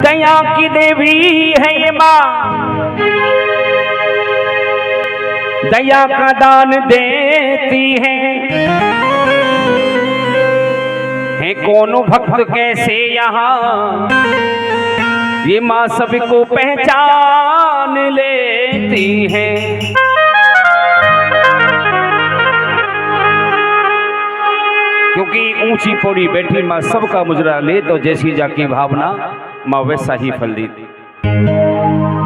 दया की देवी है ये माँ, दया का दान देती है कौन भक्त कैसे यहाँ ये माँ सबको पहचान लेती है। क्योंकि ऊंची पौड़ी बैठी माँ सबका मुजरा ले, तो जैसी जाकी भावना माँ वैसा ही फल देती।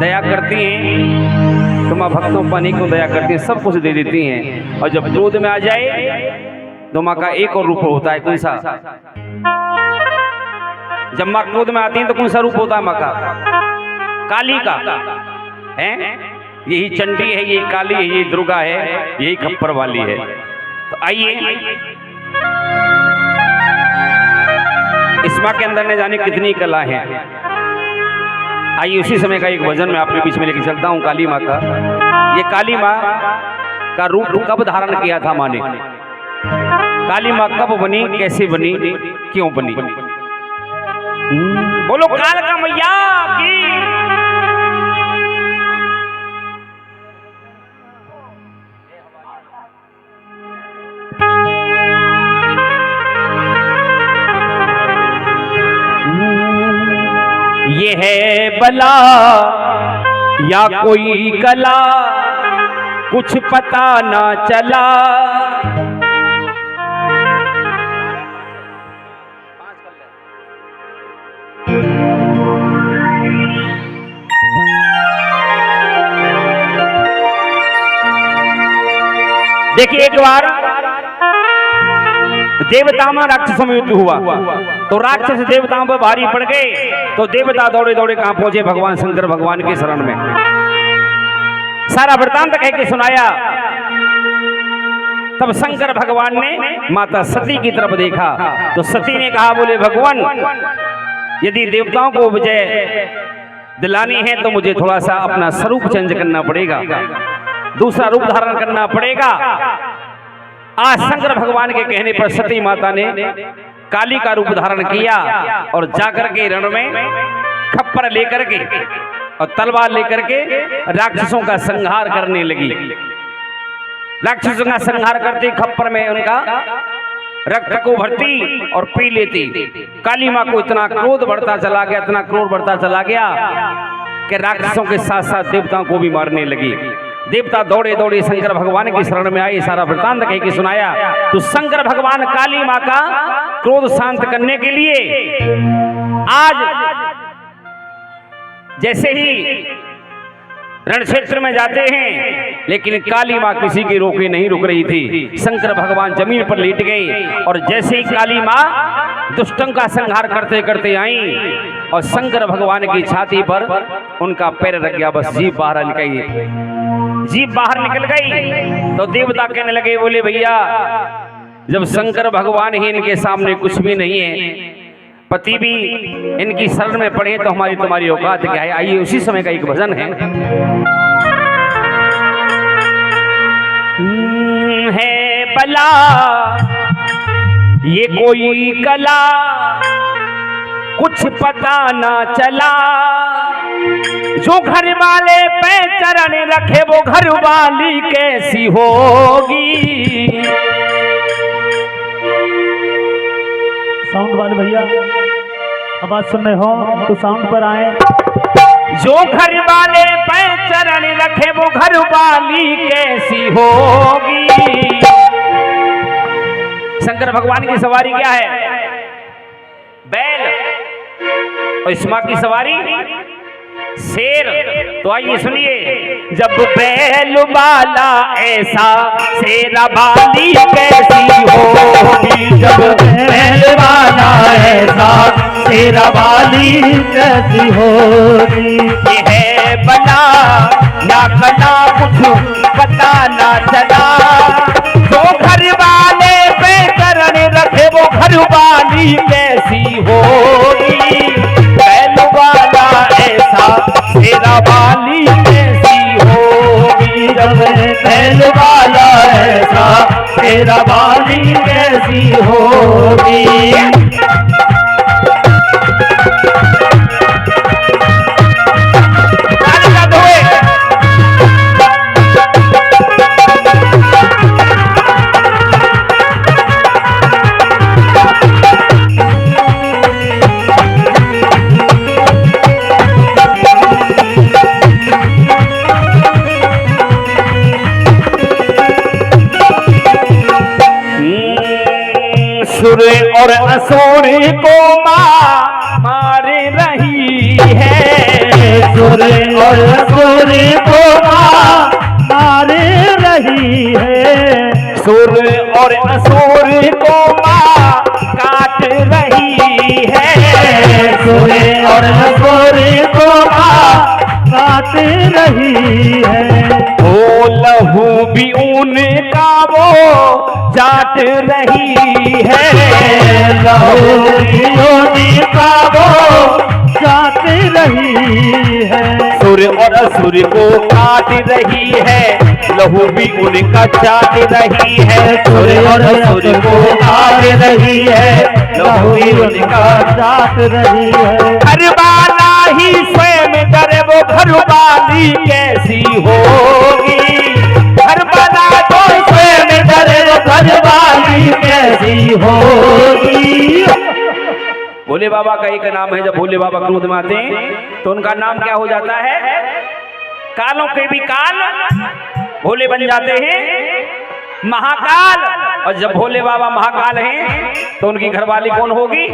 दया करती हैं तो माँ भक्तों पानी को दया करती है, सब कुछ दे देती हैं। और जब क्रोध में आ जाए तो माँ का एक और रूप होता है, कौन सा? जब माँ क्रोध में आती है तो कौन सा रूप होता है माँ का? काली का है। यही चंडी है, यही काली है, यही दुर्गा है, यही खप्पर वाली है। तो आइए इस माँ के अंदर न जाने कितनी कला है। आइए उसी समय का एक भजन मैं आपके बीच में लेके चलता हूँ काली माँ का। ये काली माँ का रूप कब धारण किया था माँ ने? काली माँ कब बनी, कैसे बनी, क्यों बनी? बोलो काल का मैया की। ये है बला या कोई कला, कुछ पता ना चला। देखिए एक बार देवताओं में राक्षसों में युद्ध हुआ, तो राक्षस देवताओं पर भारी पड़ गए। तो देवता दौड़े दौड़े कहां पहुंचे? भगवान शंकर भगवान के शरण में। सारा वृतांत कह के सुनाया। तब शंकर भगवान ने माता सती की तरफ देखा, तो सती ने कहा, बोले भगवान यदि देवताओं को विजय दिलानी है तो मुझे थोड़ा सा अपना स्वरूप चेंज करना पड़ेगा, दूसरा रूप धारण करना पड़ेगा। आज शंकर भगवान के कहने पर सती माता ने काली का रूप धारण किया और जाकर के रण में खप्पर लेकर के और तलवार लेकर के राक्षसों का संहार करने लगी। राक्षसों का संहार करते खप्पर में उनका रक्त को भरती और पी लेती। काली माँ को इतना क्रोध बढ़ता चला गया, इतना क्रोध बढ़ता चला गया कि राक्षसों के साथ साथ देवताओं को भी मारने लगी। देवता दौड़े दौड़े शंकर भगवान की शरण में आए। सारा वृतांत कह के सुनाया। तो शंकर भगवान काली माँ का क्रोध शांत करने के लिए आज जैसे ही रण क्षेत्र में जाते हैं, लेकिन काली माँ किसी की रोके नहीं रुक रही थी। शंकर भगवान जमीन पर लेट गए और जैसे ही काली माँ दुष्टों का संहार करते करते आई और शंकर भगवान की छाती पर उनका पैर रख गया, बस जीभ बाहर निकल गई। जीभ बाहर निकल गई तो देवता कहने लगे, बोले भैया जब शंकर भगवान ही इनके सामने कुछ भी नहीं है, पति भी इनकी शरण में पड़े, तो हमारी तुम्हारी औकात क्या है? आइए उसी समय का एक भजन है बला ये कोई कला, कुछ पता ना चला, जो घर वाले पे चरण रखे वो घर वाली कैसी होगी। साउंड वाले भैया आवाज सुन रहे हो तो साउंड पर आए। जो घर वाले पे चरण रखे वो घर वाली कैसी होगी। शंकर भगवान की सवारी क्या है? बैल। और इस माँ की सवारी शेर। तो आइए सुनिए। जब बैल वाला ऐसा शेरा वाली कैसी होगी। जब बैल वाला ऐसा शेरा वाली कैसी होगी। ये है बला या कला, कुछ पता ना चला, जो घर वाले पे चरण रखे वो घर वाली कैसी होगी। बैल वाला ऐसा शेरा वाली कैसी होगी। जब बैल वाला ऐसा शेरा वाली कैसी होगी। सुर और असुर को मार रही है, सुर और असुर को मार रही है, सुर और असुर को काट रही है, सुर और असुर को काट रही है। ओ लहू भी उनका वो जाट रही है, लहू भी उनका वो जाट रही है। सुर और असुर को काट रही है, लहू भी उनका चाट रही है, सुर और असुर को काट रही है, लहू भी उनका जाट रही है। घरवाला ही स्वयं डरे वो घरवाली कैसी होगी, घरवाला तो स्वयं डरे वो घरवाली कैसी होगी। भोले बाबा का एक नाम है, जब भोले बाबा क्रोध में आते हैं तो उनका नाम क्या हो जाता है, कालों के भी काल भोले बन जाते हैं महाकाल। और जब भोले बाबा महाकाल हैं तो उनकी घरवाली कौन होगी,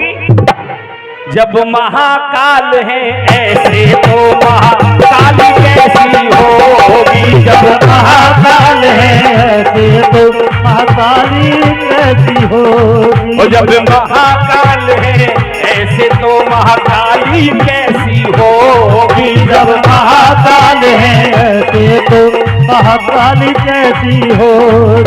जब महाकाल है ऐसे तो महाकाली कैसी होगी, जब महाकाल है ऐसे तो महाकाली कैसी होगी। और जब महाकाल है ऐसे तो महाकाली कैसी होगी, जब महाकाल है ऐसे तो महाकाली कैसी होगी।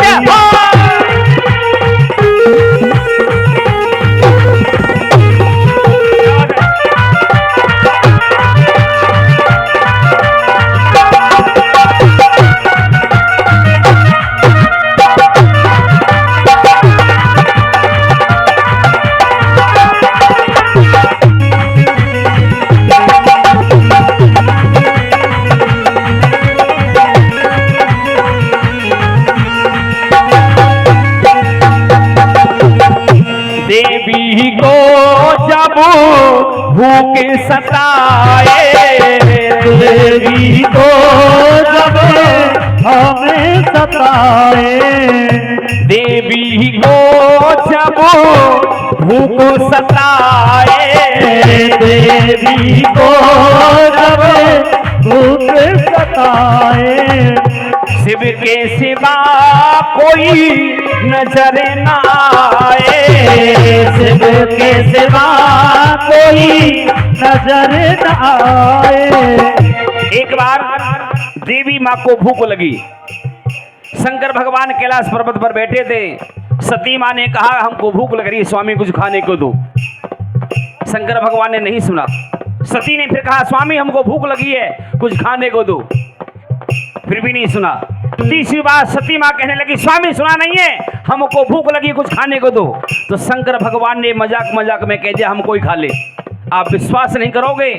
देवी को जब भूख सताए, देवी को जब हमें सताए, देवी को जब भूख सताए, देवी को जब भूख सताए, शिव के सिवा कोई नजर न आए, शिव के सिवा कोई नजर न आए। एक बार देवी माँ को भूख लगी, शंकर भगवान कैलाश पर्वत पर बैठे थे, सती माँ ने कहा हमको भूख लग रही है, स्वामी कुछ खाने को दो। शंकर भगवान ने नहीं सुना, सती ने फिर कहा स्वामी हमको भूख लगी है, कुछ खाने को दो, फिर भी नहीं सुना। तीसरी बार सती माँ कहने लगी स्वामी सुना नहीं है, हमको भूख लगी कुछ खाने को दो। तो शंकर भगवान ने मजाक मजाक में कह दिया हम कोई खा ले। आप विश्वास नहीं करोगे,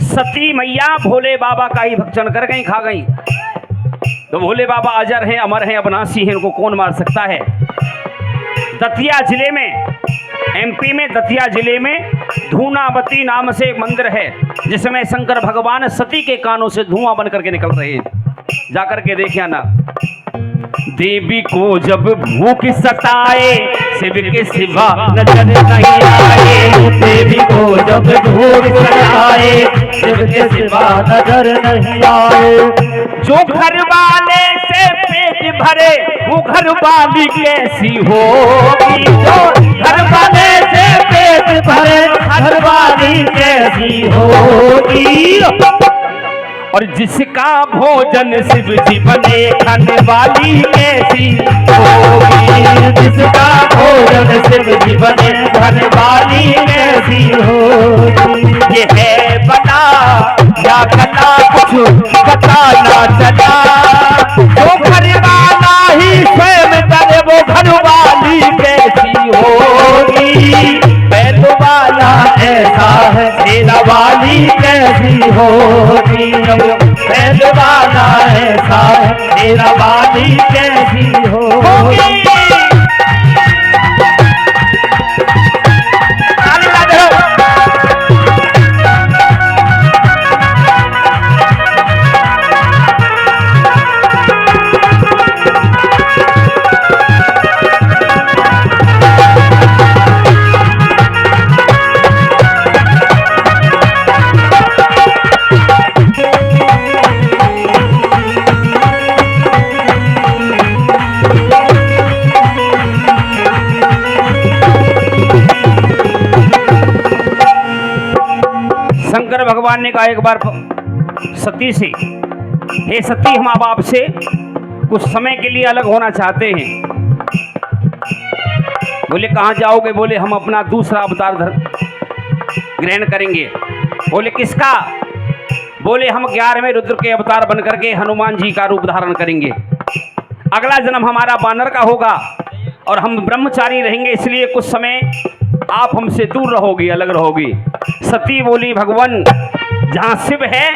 सती मैया भोले बाबा का ही भक्षण कर गई, खा गई। तो भोले बाबा अजर हैं, अमर हैं, अविनाशी हैं, इनको कौन मार सकता है। दतिया जिले में, एमपी में दतिया जिले में धूनावती नाम से एक मंदिर है, जिसमें शंकर भगवान सती के कानों से धुआं बन करके निकल रहे हैं, जाकर के देखिए ना। देवी को जब भूख सताए, शिव के सिवा नजर नहीं आए, देवी को जब भूख सताए, शिव के सिवा नजर नहीं आए। जो घर वाले से पेट भरे वो घर वाली कैसी होगी, जो घर वाले से पेट भरे घर वाली कैसी होगी। और जिसका भोजन शिव जी बने खाने वाली कैसी होगी, जिसका भोजन शिव जी बने खाने वाली कैसी होगी। ये है बता या कला कुछ पता ना चला, जो घर वाला ही स्वयं करे वो घर वाली कैसी होगी। बैल वाला ऐसा है शेरा वाली कैसी होगी, बैल वाला ऐसा है शेरा वाली कैसी होगी। शंकर भगवान ने कहा एक बार सती से, हे सती, हम अब आपसे कुछ समय के लिए अलग होना चाहते हैं। बोले कहाँ जाओगे? बोले हम अपना दूसरा अवतार ग्रहण करेंगे। बोले किसका? बोले हम 11वें रुद्र के अवतार बन करके हनुमान जी का रूप धारण करेंगे। अगला जन्म हमारा बानर का होगा और हम ब्रह्मचारी रहेंगे, इसलिए कुछ समय आप हमसे दूर रहोगी, अलग रहोगी। सती बोली भगवान, जहाँ शिव है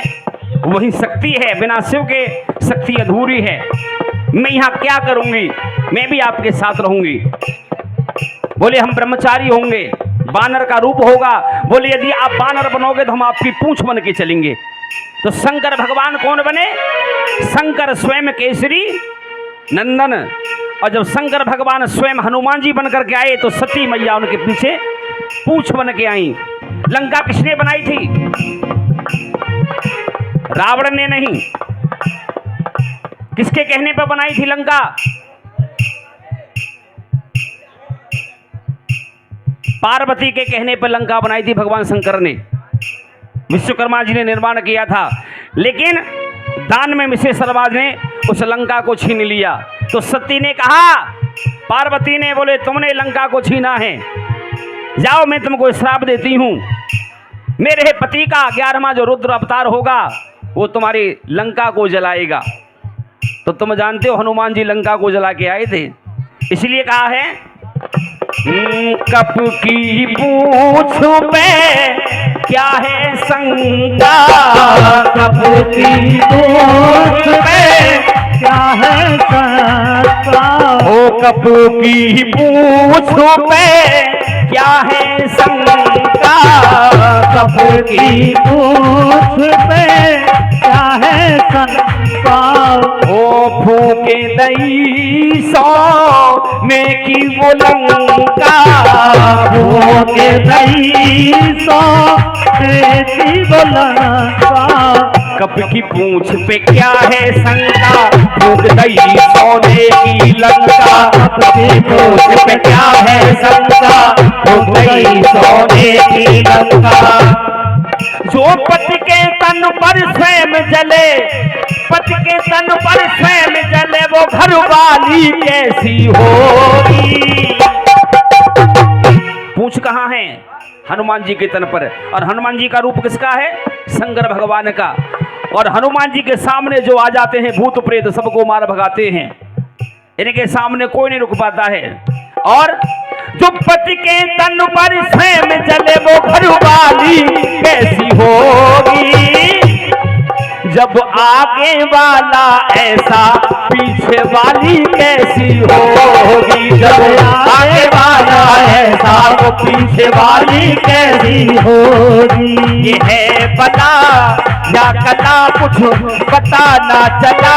वहीं शक्ति है, बिना शिव के शक्ति अधूरी है। मैं यहाँ क्या करूँगी? मैं भी आपके साथ रहूँगी। बोले हम ब्रह्मचारी होंगे, बानर का रूप होगा। बोले यदि आप बानर बनोगे तो हम आपकी पूंछ बन के चलेंगे। तो शंकर भगवान कौन बने? शंकर स्वयं केसरी नंदन। और जब शंकर भगवान स्वयं हनुमान जी बनकर के आए तो सती मैया उनके पीछे पूंछ बन के आई। लंका किसने बनाई थी? रावण ने नहीं। किसके कहने पर बनाई थी लंका? पार्वती के कहने पर लंका बनाई थी भगवान शंकर ने। विश्वकर्मा जी ने निर्माण किया था, लेकिन दान में मिश्र समाज ने उस लंका को छीन लिया। तो सती ने कहा, पार्वती ने, बोले तुमने लंका को छीना है, जाओ मैं तुमको श्राप देती हूँ। मेरे पति का 11वां जो रुद्र अवतार होगा वो तुम्हारी लंका को जलाएगा। तो तुम जानते हो हनुमान जी लंका को जला के आए थे, इसलिए कहा है कप की पूंछ पे क्या है शंका, कप की पूंछ पे क्या है शंका, ओ कप की पूंछ पे क्या है शंका, कप की पूंछ पे क्या है शंका, ओ फूके दई सौ में की वो लंका, फूके दई सौ में की वो लंका, कप की पूंछ पे क्या है शंका, फूक दई सोने की लंका, कप की पूंछ पे क्या है शंका, फूक दई सोने की लंका। जो पति के तन पर स्वयं जले, पति के तन पर स्वयं जले, वो घर वाली कैसी होगी? पूंछ कहाँ है? हनुमान जी के तन पर। और हनुमान जी का रूप किसका है? शंकर भगवान का। और हनुमान जी के सामने जो आ जाते हैं भूत प्रेत सबको मार भगाते हैं, इनके सामने कोई नहीं रुक पाता है। और जो पति के तन पर स्वयं जले, वो घर वाली कैसी होगी? जब आगे वाला ऐसा पीछे वाली कैसी होगी? जब आगे वाला ऐसा तो पीछे वाली कैसी होगी? ये है बता या कला कुछ पता ना चला,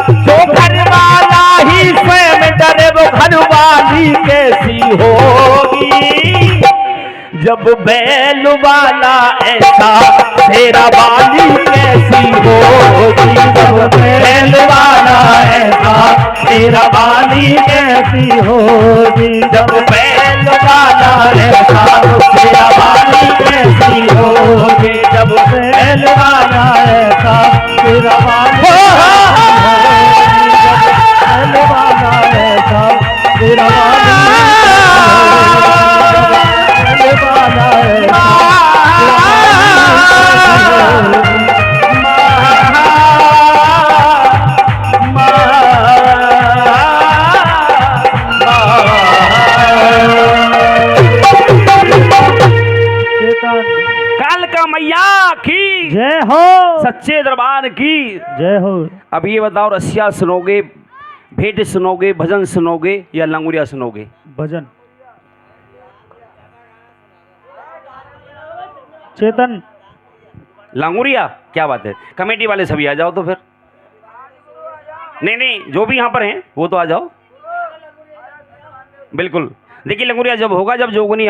जो घर वाला ही स्वयं डरे वो घर वाली कैसी होगी? जब बैल वाला ऐसा शेरा वाली कैसी होगी? जब बैल वाला ऐसा शेरा वाली कैसी होगी? जब बैल वाला ऐसा शेरा वाली कैसी होगी? जब बैल वाला ऐसा शेरा वाली बैल वाला ऐसा शेरा वाली कालका मैया की जय हो, सच्चे दरबार की जय हो। अब ये बताओ, रसिया सुनोगे, भेंट सुनोगे, भजन सुनोगे या लंगुरिया सुनोगे? भजन। चेतन, लांगुरिया? क्या बात है, कमेटी वाले सभी आ जाओ तो फिर। नहीं नहीं, जो भी यहाँ पर हैं वो तो आ जाओ। बिल्कुल, देखिए लंगुरिया जब होगा जब जोगनी